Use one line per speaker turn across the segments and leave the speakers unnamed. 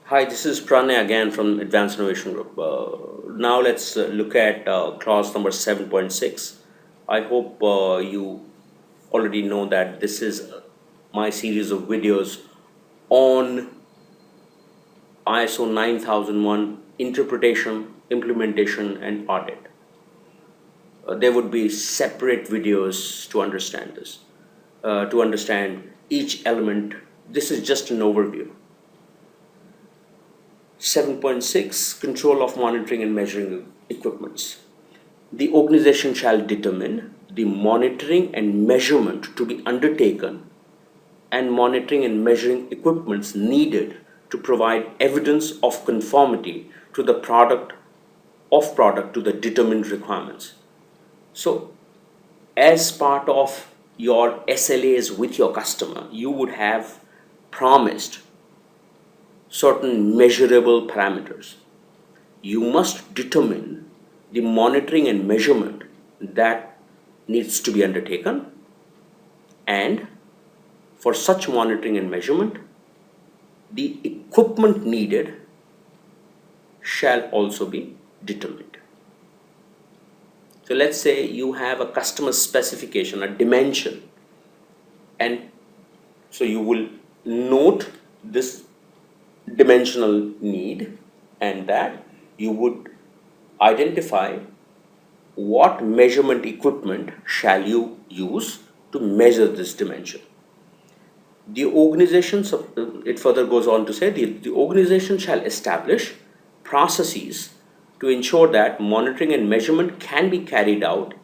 Hi, this is Pranay again from Advanced Innovation Group. Now let's look at clause number 7.6. I hope you already know that this is my series of videos on ISO 9001 interpretation, implementation, and audit. There would be separate videos to understand this, to understand each element. This is just an overview. 7.6 Control of monitoring and measuring equipments. The organization shall determine the monitoring and measurement to be undertaken and monitoring and measuring equipments needed to provide evidence of conformity to the product to the determined requirements. So, as part of your SLAs with your customer, you would have promised certain measurable parameters. You must determine the monitoring and measurement that needs to be undertaken, and for such monitoring and measurement, the equipment needed shall also be determined. So let's say you have a customer specification, a dimension, and so you will note this dimensional need, and that you would identify what measurement equipment shall you use to measure this dimension. The organization, it further goes on to say, the organization shall establish processes to ensure that monitoring and measurement can be carried out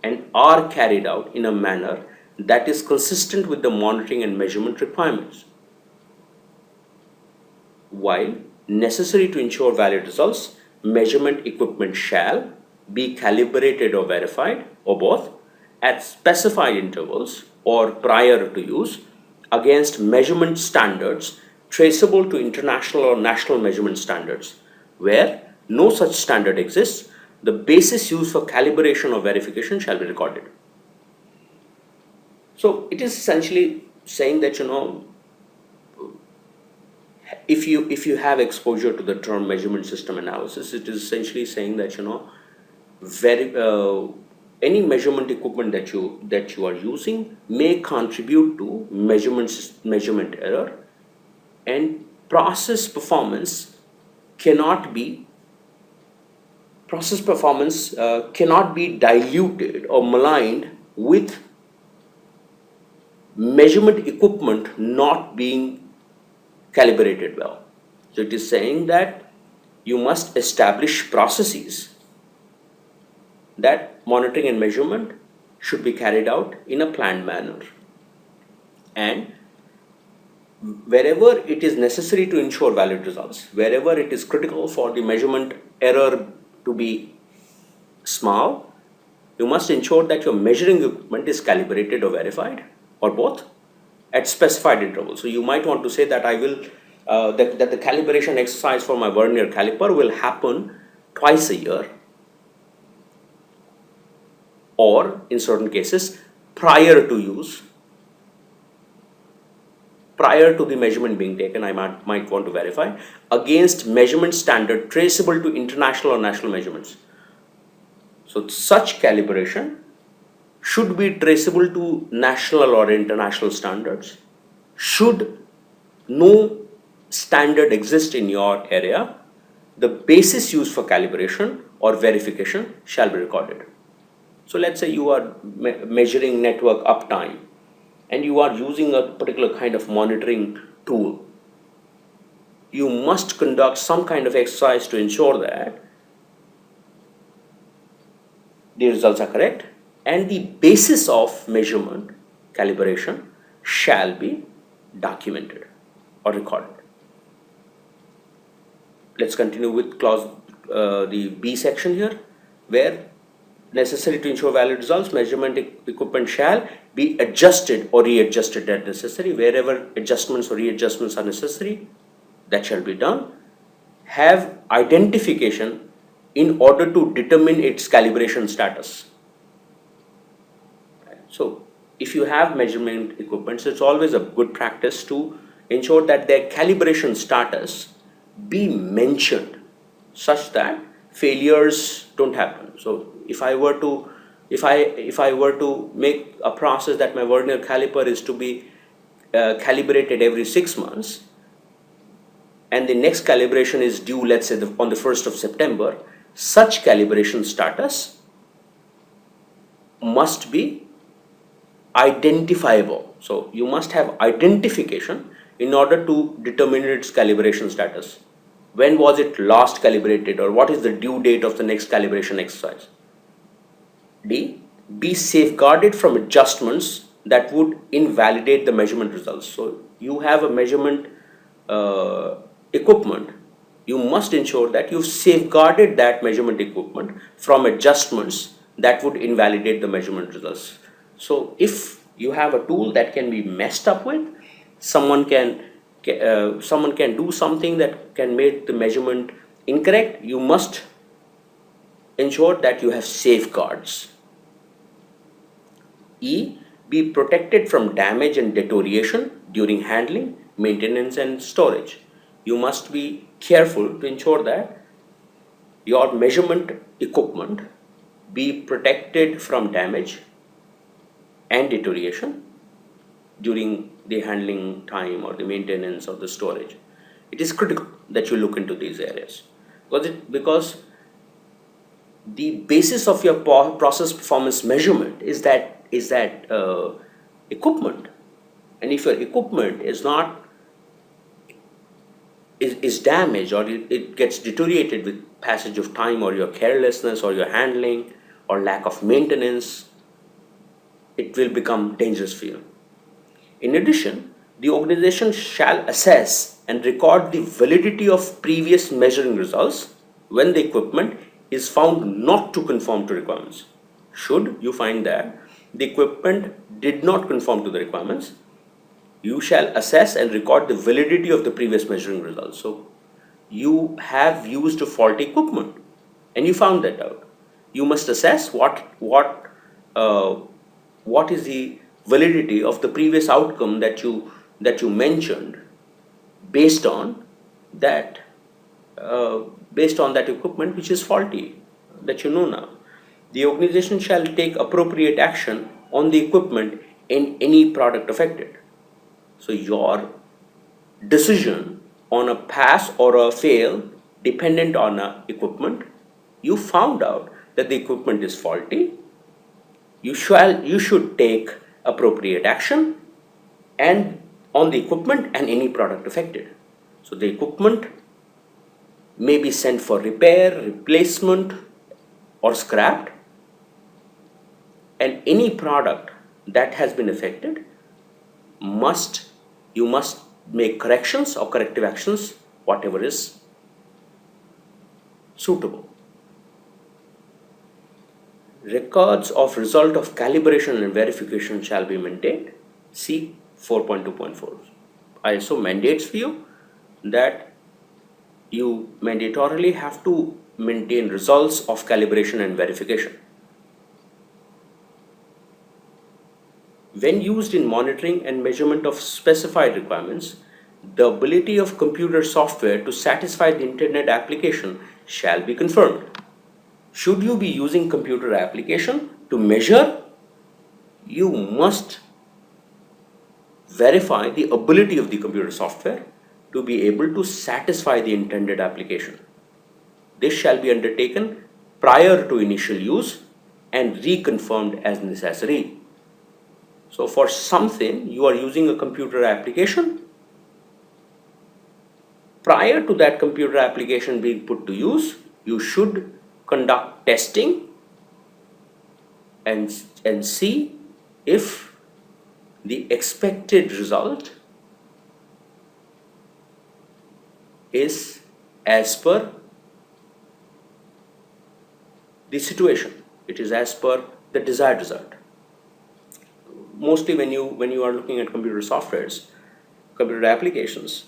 and are carried out in a manner that is consistent with the monitoring and measurement requirements. While necessary to ensure valid results, measurement equipment shall be calibrated or verified, or both, at specified intervals or prior to use against measurement standards traceable to international or national measurement standards. Where no such standard exists, the basis used for calibration or verification shall be recorded. So it is essentially saying that, if you have exposure to the term measurement system analysis, it is essentially saying that, very any measurement equipment that you are using may contribute to measurement error, and process performance cannot be diluted or maligned with measurement equipment not being calibrated well. So it is saying that you must establish processes that monitoring and measurement should be carried out in a planned manner, and wherever it is necessary to ensure valid results, wherever it is critical for the measurement error to be small, you must ensure that your measuring equipment is calibrated or verified, or both, at specified intervals. So you might want to say that that the calibration exercise for my vernier caliper will happen twice a year, or in certain cases prior to the measurement being taken, I might want to verify against measurement standard traceable to international or national measurements. So such calibration should be traceable to national or international standards. Should no standard exist in your area, the basis used for calibration or verification shall be recorded. So let's say you are measuring network uptime and you are using a particular kind of monitoring tool. You must conduct some kind of exercise to ensure that the results are correct, and the basis of measurement calibration shall be documented or recorded. Let's continue with clause the B section here, where necessary to ensure valid results, measurement equipment shall be adjusted or readjusted as necessary. Wherever adjustments or readjustments are necessary, that shall be done. Have identification in order to determine its calibration status. So if you have measurement equipments, it's always a good practice to ensure that their calibration status be mentioned such that failures don't happen. So if I were to make a process that my vernier caliper is to be calibrated every 6 months, and the next calibration is due, let's say, on the 1st of September, such calibration status must be identifiable. So you must have identification in order to determine its calibration status. When was it last calibrated, or what is the due date of the next calibration exercise? D. Be safeguarded from adjustments that would invalidate the measurement results. So you have a measurement equipment, you must ensure that you've safeguarded that measurement equipment from adjustments that would invalidate the measurement results. So if you have a tool that can be messed up with, someone can do something that can make the measurement incorrect, you must ensure that you have safeguards. E. Be protected from damage and deterioration during handling, maintenance and storage. You must be careful to ensure that your measurement equipment be protected from damage and deterioration during the handling time or the maintenance or the storage. It is critical that you look into these areas because the basis of your process performance measurement is that equipment, and if your equipment is damaged, or it gets deteriorated with passage of time, or your carelessness or your handling or lack of maintenance, it will become dangerous for you. In addition, the organization shall assess and record the validity of previous measuring results when the equipment is found not to conform to requirements. Should you find that the equipment did not conform to the requirements, you shall assess and record the validity of the previous measuring results. So you have used a faulty equipment and you found that out. You must assess what is the validity of the previous outcome that you mentioned based on that equipment which is faulty, that you know now. The organization shall take appropriate action on the equipment in any product affected. So your decision on a pass or a fail dependent on a equipment. You found out that the equipment is faulty. You should take appropriate action and on the equipment and any product affected. So the equipment may be sent for repair, replacement, or scrapped, and any product that has been affected you must make corrections or corrective actions, whatever is suitable. Records of result of calibration and verification shall be maintained. See 4.2.4. ISO mandates for you that you mandatorily have to maintain results of calibration and verification. When used in monitoring and measurement of specified requirements, the ability of computer software to satisfy the intended application shall be confirmed. Should you be using computer application to measure, you must verify the ability of the computer software to be able to satisfy the intended application. This shall be undertaken prior to initial use and reconfirmed as necessary. So for something you are using a computer application, prior to that computer application being put to use, you should conduct testing and see if the expected result is as per the situation, it is as per the desired result. Mostly when you are looking at computer softwares, computer applications,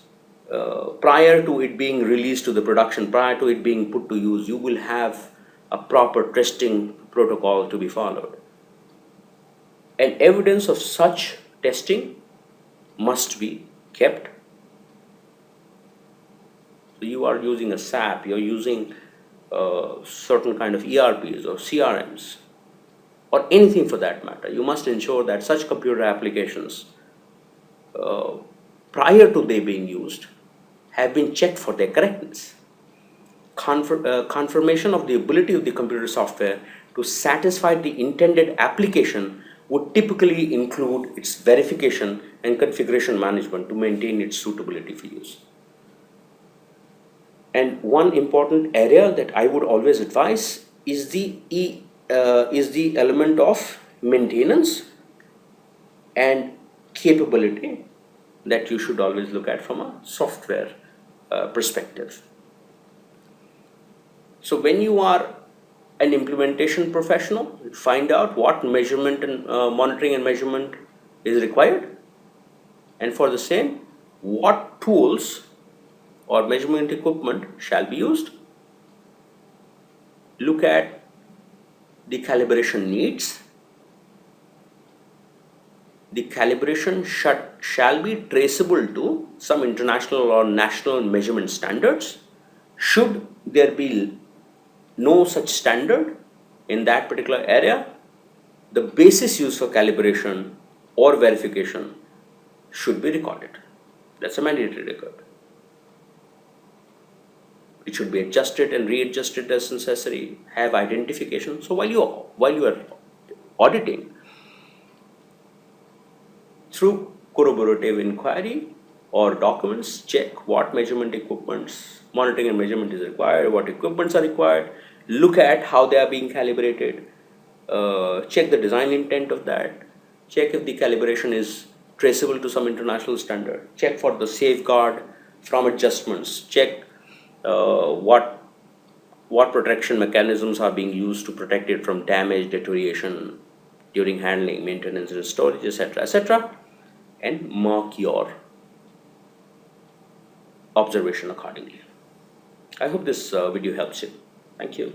prior to it being released to the production, prior to it being put to use, you will have a proper testing protocol to be followed. And evidence of such testing must be kept. So you are using a SAP, you're using certain kind of ERPs or CRMs, or anything for that matter. You must ensure that such computer applications, prior to they being used, have been checked for their correctness. Confirmation of the ability of the computer software to satisfy the intended application would typically include its verification and configuration management to maintain its suitability for use. And one important area that I would always advise is the element of maintenance and capability that you should always look at from a software perspective. So when you are an implementation professional, find out what measurement and monitoring and measurement is required, and for the same, what tools or measurement equipment shall be used. Look at the calibration needs. The calibration shall be traceable to some international or national measurement standards. Should there be no such standard in that particular area, the basis used for calibration or verification should be recorded. That's a mandatory record. It should be adjusted and readjusted as necessary, have identification. So while you are auditing, through corroborative inquiry or documents, check what measurement equipments, monitoring and measurement is required, what equipments are required, look at how they are being calibrated, check the design intent of that, check if the calibration is traceable to some international standard, check for the safeguard from adjustments, check what protection mechanisms are being used to protect it from damage, deterioration during handling, maintenance and storage, etc., and mark your observation accordingly. I hope this video helps you. Thank you.